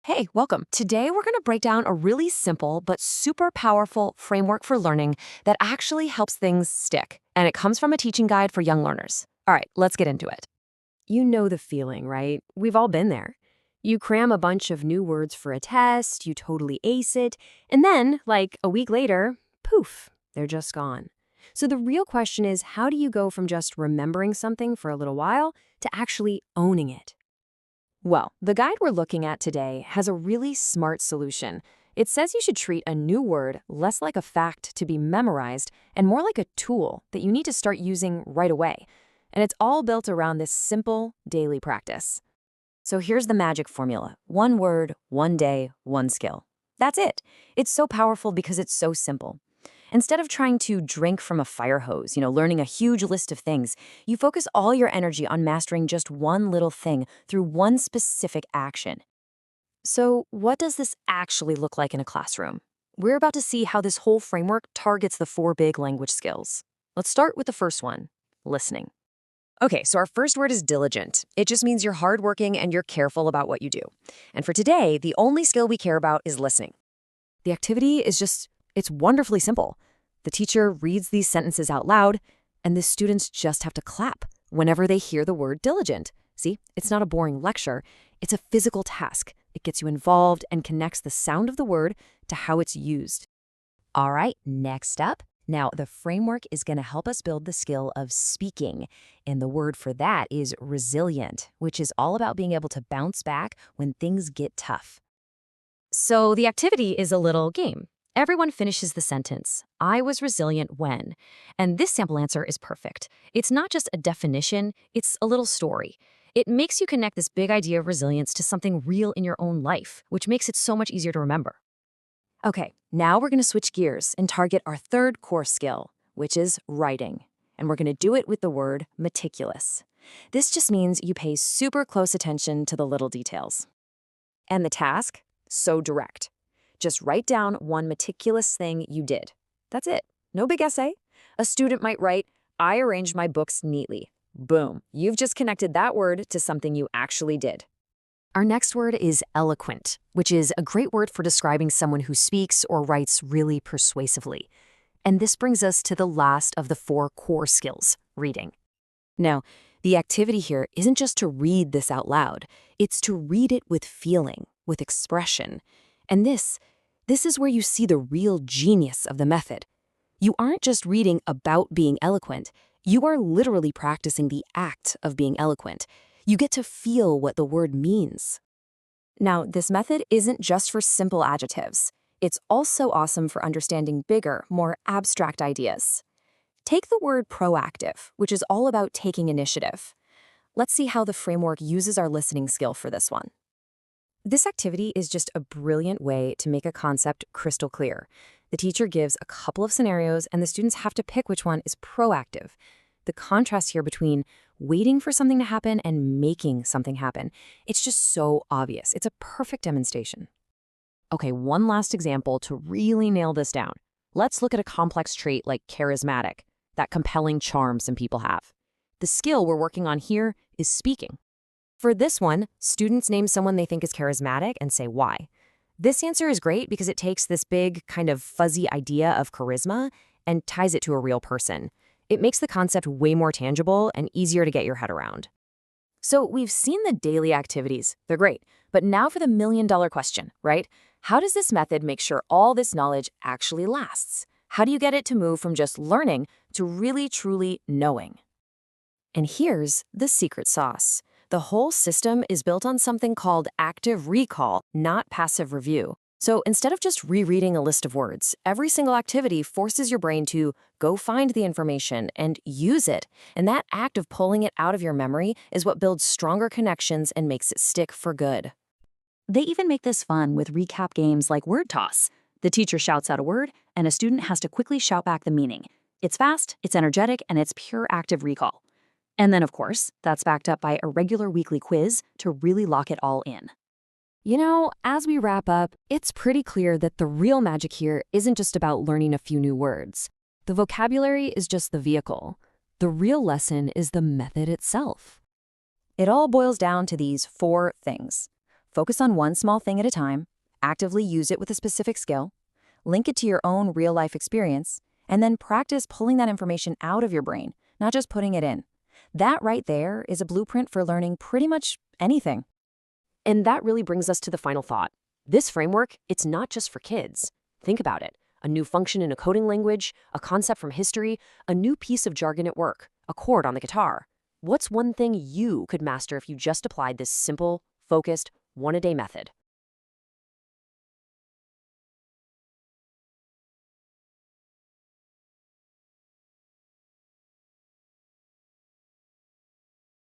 Hey, welcome. Today we're going to break down a really simple but super powerful framework for learning that actually helps things stick. And it comes from a teaching guide for young learners. All right, let's get into it. You know the feeling, right? We've all been there. You cram a bunch of new words for a test, you totally ace it, and then, like a week later, poof, they're just gone. So the real question is, how do you go from just remembering something for a little while to actually owning it? Well, the guide we're looking at today has a really smart solution. It says you should treat a new word less like a fact to be memorized and more like a tool that you need to start using right away. And it's all built around this simple daily practice. So here's the magic formula. One word, one day, one skill. That's it. It's so powerful because it's so simple. Instead of trying to drink from a fire hose, learning a huge list of things, you focus all your energy on mastering just one little thing through one specific action. So what does this actually look like in a classroom? We're about to see how this whole framework targets the 4 big language skills. Let's start with the first one, listening. Okay, so our first word is diligent. It just means you're hardworking and you're careful about what you do. And for today, the only skill we care about is listening. The activity is it's wonderfully simple. The teacher reads these sentences out loud, and the students just have to clap whenever they hear the word diligent. See, it's not a boring lecture. It's a physical task. It gets you involved and connects the sound of the word to how it's used. All right, next up. Now, the framework is going to help us build the skill of speaking, and the word for that is resilient, which is all about being able to bounce back when things get tough. So the activity is a little game. Everyone finishes the sentence, I was resilient when. And this sample answer is perfect. It's not just a definition, it's a little story. It makes you connect this big idea of resilience to something real in your own life, which makes it so much easier to remember. Okay, now we're going to switch gears and target our third core skill, which is writing. And we're going to do it with the word meticulous. This just means you pay super close attention to the little details. And the task? So direct. Just write down one meticulous thing you did. That's it. No big essay. A student might write, I arranged my books neatly. Boom. You've just connected that word to something you actually did. Our next word is eloquent, which is a great word for describing someone who speaks or writes really persuasively. And this brings us to the last of the 4 core skills, reading. Now, the activity here isn't just to read this out loud. It's to read it with feeling, with expression. And this is where you see the real genius of the method. You aren't just reading about being eloquent. You are literally practicing the act of being eloquent. You get to feel what the word means. Now, this method isn't just for simple adjectives. It's also awesome for understanding bigger, more abstract ideas. Take the word proactive, which is all about taking initiative. Let's see how the framework uses our listening skill for this one. This activity is just a brilliant way to make a concept crystal clear. The teacher gives a couple of scenarios, and the students have to pick which one is proactive. The contrast here between waiting for something to happen and making something happen, it's just so obvious. It's a perfect demonstration. Okay, one last example to really nail this down. Let's look at a complex trait like charismatic, that compelling charm some people have. The skill we're working on here is speaking. For this one, students name someone they think is charismatic and say why. This answer is great because it takes this big, kind of fuzzy idea of charisma and ties it to a real person. It makes the concept way more tangible and easier to get your head around. So we've seen the daily activities. They're great. But now for the million-dollar question, right? How does this method make sure all this knowledge actually lasts? How do you get it to move from just learning to really, truly knowing? And here's the secret sauce. The whole system is built on something called active recall, not passive review. So instead of just rereading a list of words, every single activity forces your brain to go find the information and use it. And that act of pulling it out of your memory is what builds stronger connections and makes it stick for good. They even make this fun with recap games like word toss. The teacher shouts out a word, and a student has to quickly shout back the meaning. It's fast, it's energetic, and it's pure active recall. And then, of course, that's backed up by a regular weekly quiz to really lock it all in. As we wrap up, it's pretty clear that the real magic here isn't just about learning a few new words. The vocabulary is just the vehicle. The real lesson is the method itself. It all boils down to these 4 things. Focus on one small thing at a time, actively use it with a specific skill, link it to your own real-life experience, and then practice pulling that information out of your brain, not just putting it in. That right there is a blueprint for learning pretty much anything. And that really brings us to the final thought. This framework, it's not just for kids. Think about it. A new function in a coding language, a concept from history, a new piece of jargon at work, a chord on the guitar. What's one thing you could master if you just applied this simple, focused, one-a-day method?